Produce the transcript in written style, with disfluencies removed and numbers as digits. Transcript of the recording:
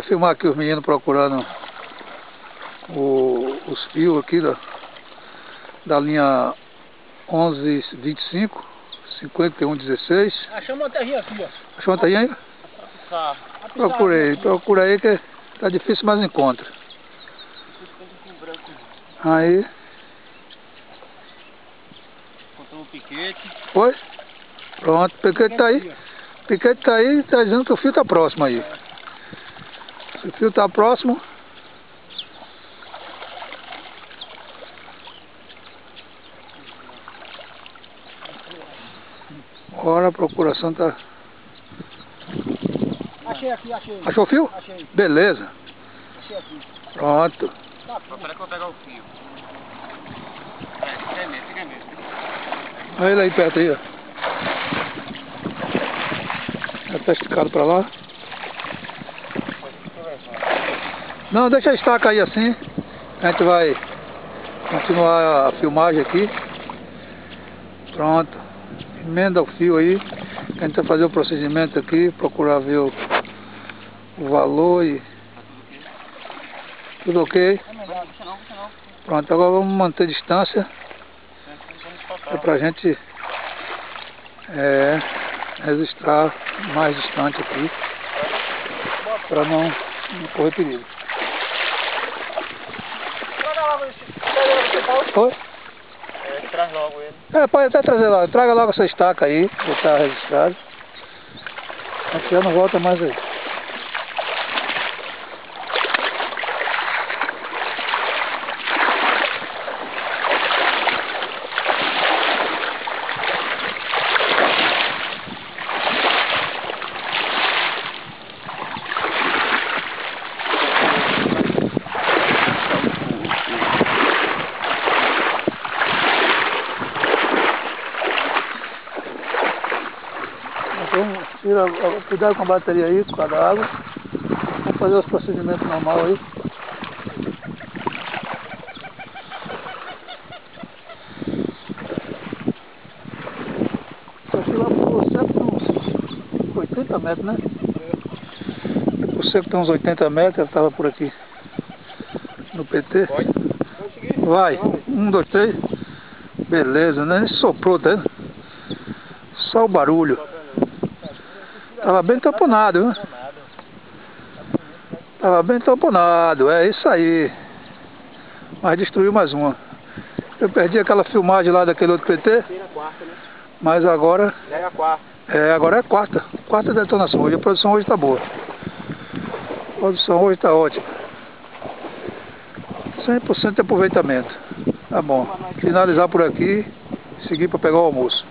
Filmar aqui os meninos procurando os fios aqui da linha 1125, 5116. Achamos uma terrinha aqui, ó. Achou uma terrinha aí? Procura aí que tá difícil, mas encontra. Aí. Encontramos um piquete. Foi? Pronto, o piquete tá aí. O piquete tá aí, tá dizendo que o fio tá próximo aí. Se o fio tá próximo. Agora a procuração tá. Achei aqui, achei. Achou o fio? Achei. Beleza. Achei aqui. Pronto. Tá, espera que eu vou pegar o fio. Fica mesmo. Olha ele aí perto aí, ó. Já tá esticado pra lá. Não, deixa a estaca aí assim. A gente vai continuar a filmagem aqui. Pronto. Emenda o fio aí. A gente vai fazer o procedimento aqui, procurar ver o valor e... Tudo ok? Pronto, agora vamos manter distância. É pra gente registrar mais distante aqui. Pra não correr perigo. Oi? Traz logo ele. Pode até trazer lá. Traga logo essa estaca aí, que está registrado. Aqui já não volta mais aí. Então, cuidado com a bateria aí, por causa da água. Vamos fazer os procedimentos normais aí. Aqui lá por cerca tem uns 80 metros, né? Por cerca tem uns 80 metros, ela estava por aqui no PT. Vai, 1, 2, 3. Beleza, né? Soprou, tá vendo? Só o barulho. Tava bem tamponado, viu? Tava bem tamponado, é isso aí. Mas destruiu mais uma. Eu perdi aquela filmagem lá daquele outro PT. Mas agora... agora é a quarta. Quarta detonação. Hoje a produção hoje tá boa. A produção hoje tá ótima. 100% de aproveitamento. Tá bom. Finalizar por aqui e seguir para pegar o almoço.